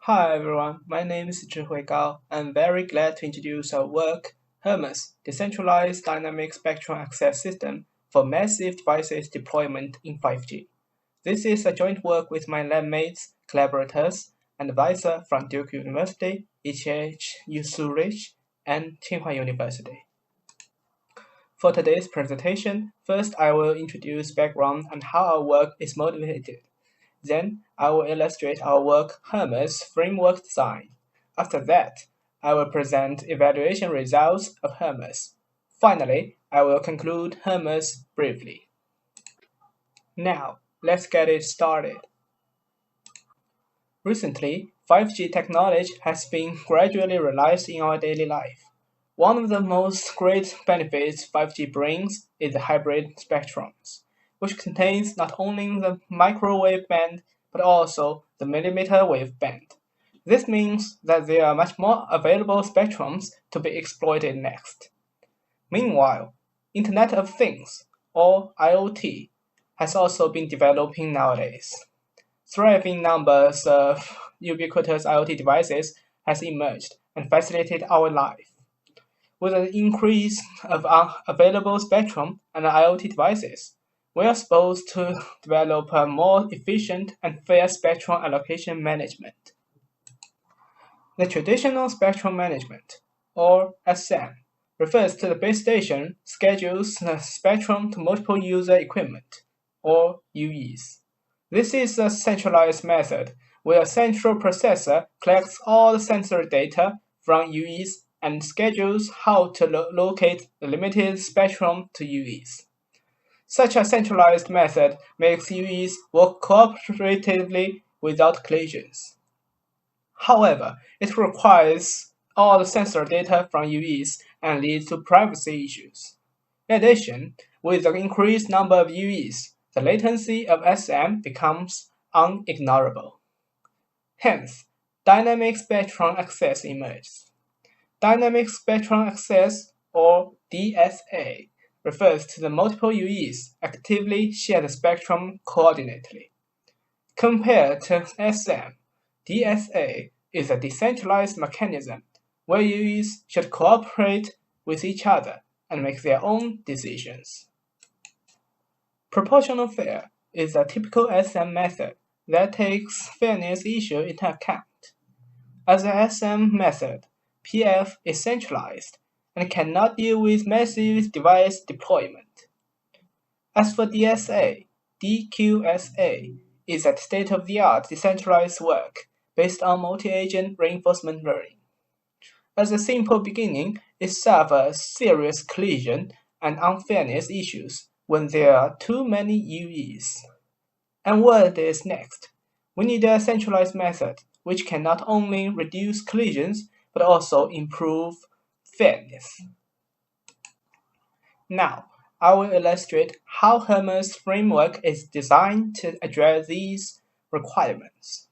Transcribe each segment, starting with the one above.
Hi everyone, my name is Zhihui. I'm very glad to introduce our work, Hermes, Decentralized Dynamic Spectrum Access System for Massive Devices Deployment in 5G. This is a joint work with my lab mates, collaborators, and advisor from Duke University, ETH Zurich, and Tsinghua University. For today's presentation, first I will introduce background and how our work is motivated. Then I will illustrate our work Hermes framework design. After that, I will present evaluation results of Hermes. Finally, I will conclude Hermes briefly. Now, let's get it started. Recently, 5G technology has been gradually realized in our daily life. One of the most great benefits 5G brings is the hybrid spectrums, which contains not only the microwave band but also the millimeter wave band. This means that there are much more available spectrums to be exploited next. Meanwhile, Internet of Things, or IoT, has also been developing nowadays. Thriving numbers of ubiquitous IoT devices has emerged and facilitated our life. With an increase of available spectrum and IoT devices, we are supposed to develop a more efficient and fair spectrum allocation management. The traditional spectrum management, or SM, refers to the base station schedules the spectrum to multiple user equipment, or UEs. This is a centralized method where a central processor collects all the sensor data from UEs and schedules how to locate the limited spectrum to UEs. Such a centralized method makes UEs work cooperatively without collisions. However, it requires all the sensor data from UEs and leads to privacy issues. In addition, with the increased number of UEs, the latency of SM becomes unignorable. Hence, dynamic spectrum access emerges. Dynamic spectrum access, or DSA, refers to the multiple UEs actively share the spectrum coordinately. Compared to SM, DSA is a decentralized mechanism where UEs should cooperate with each other and make their own decisions. Proportional fair is a typical SM method that takes fairness issue into account. As an SM method, PF is centralized and cannot deal with massive device deployment. As for DSA, DQSA is a state-of-the-art decentralized work based on multi-agent reinforcement learning. As a simple beginning, it suffers serious collision and unfairness issues when there are too many UEs. And what is next? We need a centralized method which can not only reduce collisions but also improve fairness. Now, I will illustrate how Hermes framework is designed to address these requirements.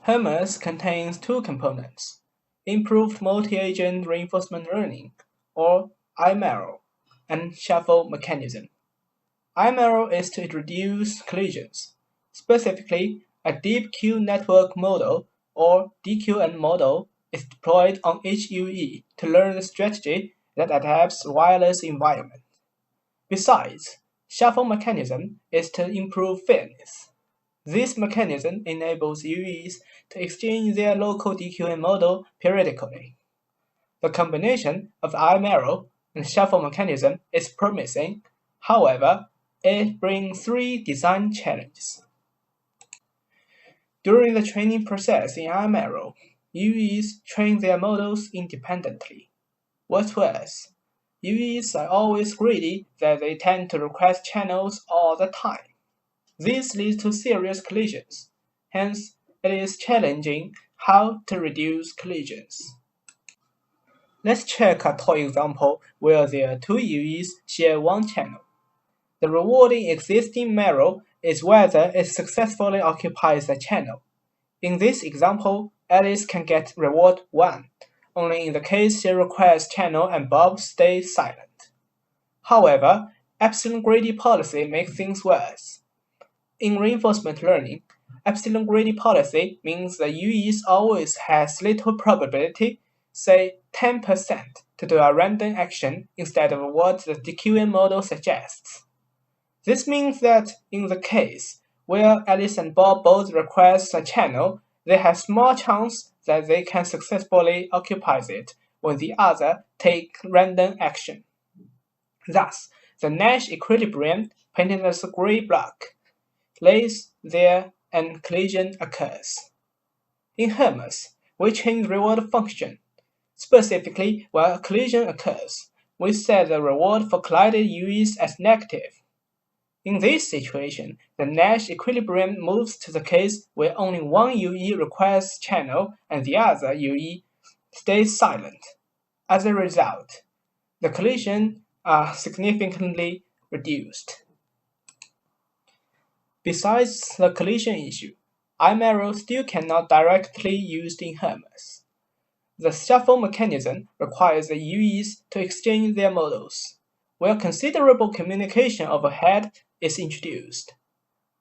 Hermes contains two components: improved multi-agent reinforcement learning, or IML, and shuffle mechanism. IML is to reduce collisions. Specifically, a deep queue network model, or DQN model, is deployed on each UE to learn the strategy that adapts to wireless environment. Besides, shuffle mechanism is to improve fairness. This mechanism enables UEs to exchange their local DQN model periodically. The combination of IML and shuffle mechanism is promising. However, it brings three design challenges. During the training process in IML, UEs train their models independently. What's worse, UEs are always greedy that they tend to request channels all the time. This leads to serious collisions. Hence, it is challenging how to reduce collisions. Let's check a toy example where there are two UEs share one channel. The rewarding existing marrow is whether it successfully occupies the channel. In this example, Alice can get reward 1, only in the case she requests channel and Bob stays silent. However, epsilon greedy policy makes things worse. In reinforcement learning, epsilon gradient policy means the UEs always has little probability, say 10%, to do a random action instead of what the DQN model suggests. This means that in the case where Alice and Bob both request a channel, they have small chance that they can successfully occupy it when the other take random action. Thus, the Nash equilibrium, painted as a gray block, lays there and collision occurs. In Hermes, we change reward function. Specifically, when a collision occurs, we set the reward for collided UEs as negative. In this situation, the Nash equilibrium moves to the case where only one UE requests channel and the other UE stays silent. As a result, the collisions are significantly reduced. Besides the collision issue, IMARROW still cannot directly used in Hermes. The shuffle mechanism requires the UEs to exchange their models, where considerable communication overhead is introduced.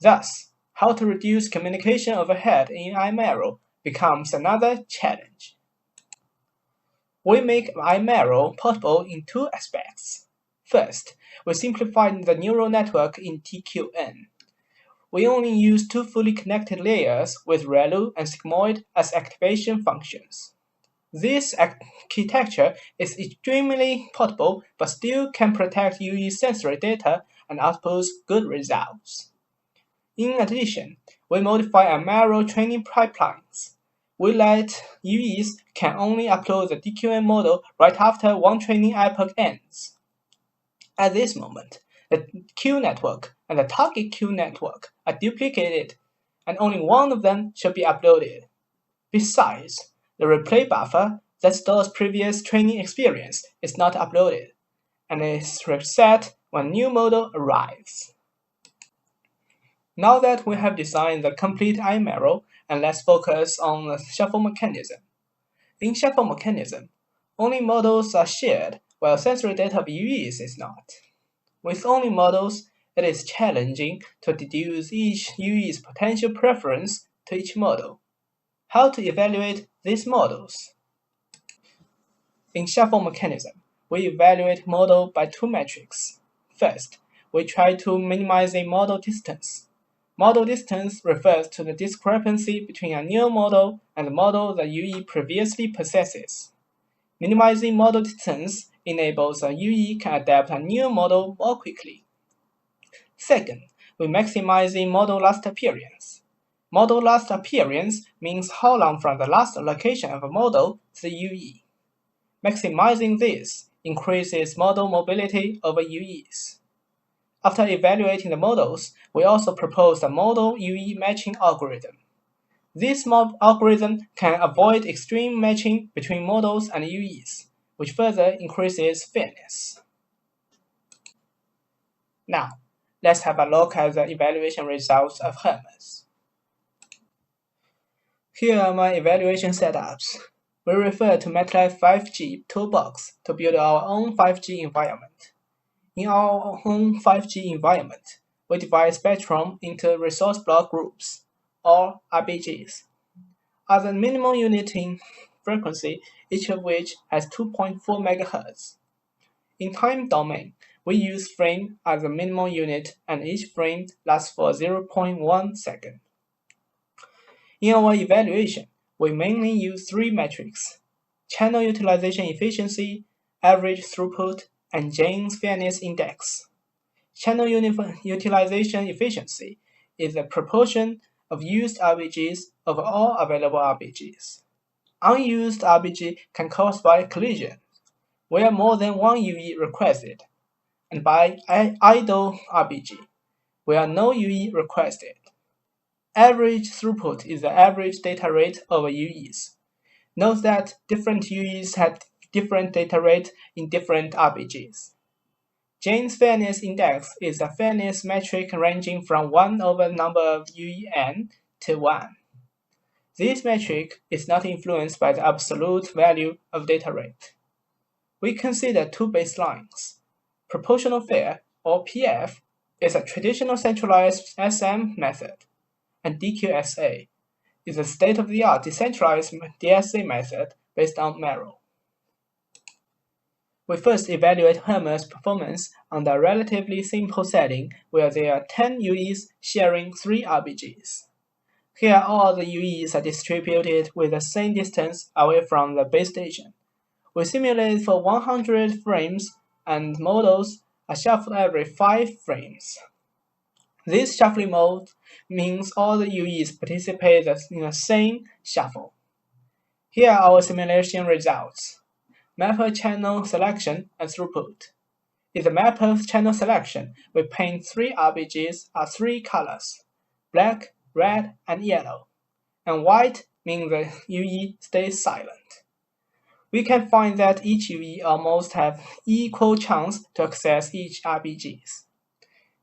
Thus, how to reduce communication overhead in IMARROW becomes another challenge. We make IMARROW portable in two aspects. First, we simplified the neural network in TQN. We only use two fully connected layers with ReLU and sigmoid as activation functions. This architecture is extremely portable but still can protect UE sensory data and outputs good results. In addition, we modify IMARROW training pipelines. We let UEs can only upload the DQN model right after one training epoch ends. At this moment, the Q network and the target Q network are duplicated, and only one of them should be uploaded. Besides, the replay buffer that stores previous training experience is not uploaded, and is reset when new model arrives. Now that we have designed the complete IMARROW, and let's focus on the shuffle mechanism. In shuffle mechanism, only models are shared, while sensory data of UEs is not. With only models, it is challenging to deduce each UE's potential preference to each model. How to evaluate these models? In shuffle mechanism, we evaluate model by two metrics. First, we try to minimize a model distance. Model distance refers to the discrepancy between a new model and the model the UE previously possesses. Minimizing model distance enables a UE can adapt a new model more quickly. Second, we maximize the model last appearance. Model last appearance means how long from the last allocation of a model to the UE. Maximizing this increases model mobility over UEs. After evaluating the models, we also propose a model UE matching algorithm. This algorithm can avoid extreme matching between models and UEs, which further increases fairness. Now, let's have a look at the evaluation results of Hermes. Here are my evaluation setups. We refer to MATLAB 5G toolbox to build our own 5G environment. In our own 5G environment, we divide spectrum into resource block groups, or RBGs. As a minimum unit in frequency, each of which has 2.4 MHz. In time domain, we use frame as a minimum unit and each frame lasts for 0.1 second. In our evaluation, we mainly use three metrics: channel utilization efficiency, average throughput, and Jane's fairness index. Channel utilization efficiency is the proportion of used RBGs over all available RBGs. Unused RBG can cause by collision, where more than one UE requested, and by idle RBG, where no UE requested. Average throughput is the average data rate over UEs. Note that different UEs have different data rate in different RBGs. Jane's fairness index is a fairness metric ranging from 1 over the number of UEn to 1. This metric is not influenced by the absolute value of data rate. We consider two baselines. Proportional fair, or PF, is a traditional centralized SM method, and DQSA, is a state-of-the-art decentralized DSA method based on Merrill. We first evaluate Hermes performance under a relatively simple setting where there are 10 UEs sharing 3 RBGs. Here all the UEs are distributed with the same distance away from the base station. We simulate for 100 frames and models are shuffled every 5 frames. This shuffling mode means all the UEs participate in the same shuffle. Here are our simulation results. Mapper channel selection and throughput. In the mapper channel selection, we paint 3 RBGs as 3 colors, black, red, and yellow, and white means the UE stays silent. We can find that each UE almost have equal chance to access each RBGs.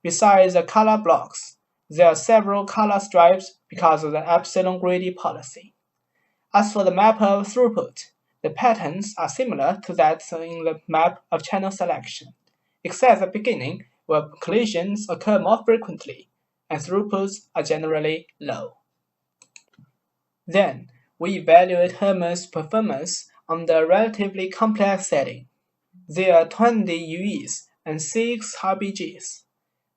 Besides the color blocks, there are several color stripes because of the epsilon greedy policy. As for the map of throughput, the patterns are similar to that in the map of channel selection, except at the beginning where collisions occur more frequently and throughputs are generally low. Then, we evaluate Hermes performance under a relatively complex setting. There are 20 UEs and 6 RBGs.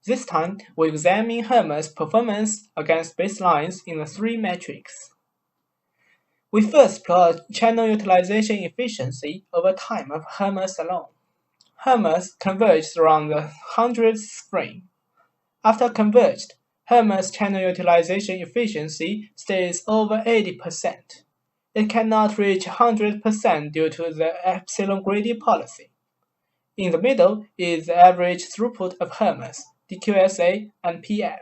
This time, we examine Hermes performance against baselines in the 3 metrics. We first plot channel utilization efficiency over time of Hermes alone. Hermes converged around the 100th frame. After converged, Hermes channel utilization efficiency stays over 80%. It cannot reach 100% due to the epsilon greedy policy. In the middle is the average throughput of Hermes, DQSA, and PF.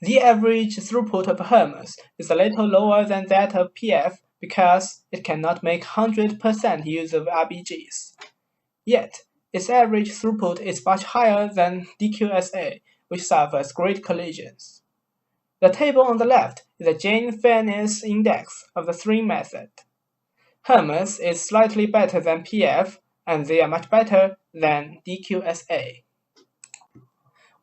The average throughput of Hermes is a little lower than that of PF because it cannot make 100% use of RBGs. Yet, its average throughput is much higher than DQSA, which suffers great collisions. The table on the left is the Jane fairness index of the 3 method. Hermes is slightly better than PF, and they are much better than DQSA.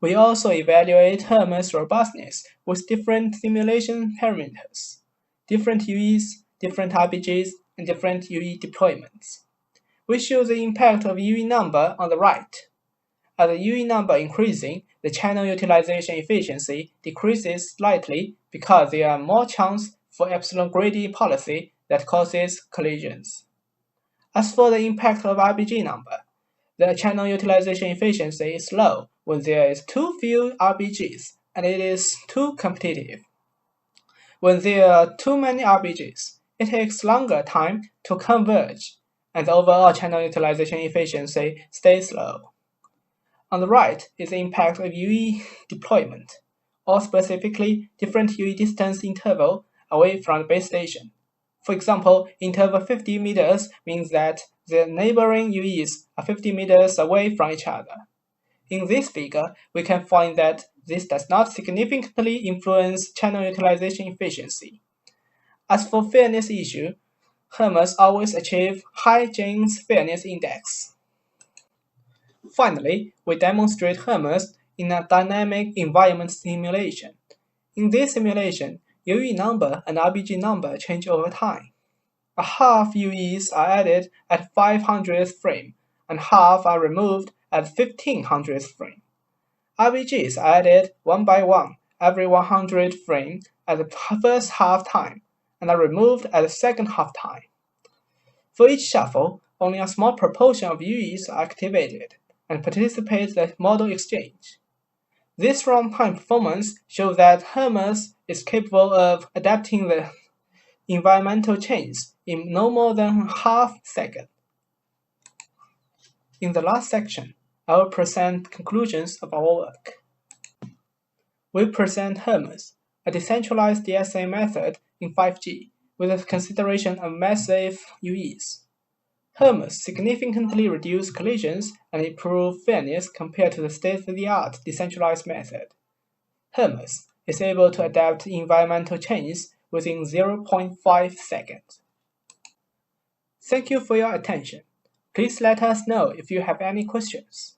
We also evaluate Hermes robustness with different simulation parameters, different UEs, different RBGs, and different UE deployments. We show the impact of UE number on the right. As the UE number increasing, the channel utilization efficiency decreases slightly because there are more chance for epsilon greedy policy that causes collisions. As for the impact of RBG number, the channel utilization efficiency is low when there is too few RBGs and it is too competitive. When there are too many RBGs, it takes longer time to converge, and the overall channel utilization efficiency stays low. On the right is the impact of UE deployment, or specifically different UE distance interval away from the base station. For example, interval 50 meters means that the neighboring UEs are 50 meters away from each other. In this figure, we can find that this does not significantly influence channel utilization efficiency. As for fairness issue, Hermes always achieve high Jane's fairness index. Finally, we demonstrate Hermes in a dynamic environment simulation. In this simulation, UE number and RBG number change over time. A half UEs are added at 500th frame, and half are removed at 1500th frame. RBGs are added one by one every 100 frame at the first half time, and are removed at the second half time. For each shuffle, only a small proportion of UEs are activated and participate in the model exchange. This runtime performance shows that Hermes is capable of adapting the environmental changes in no more than half second. In the last section, I will present conclusions of our work. We present Hermes, a decentralized DSA method in 5G with a consideration of massive UEs. Hermes significantly reduced collisions and improved fairness compared to the state-of-the-art decentralized method. Hermes is able to adapt environmental changes within 0.5 seconds. Thank you for your attention. Please let us know if you have any questions.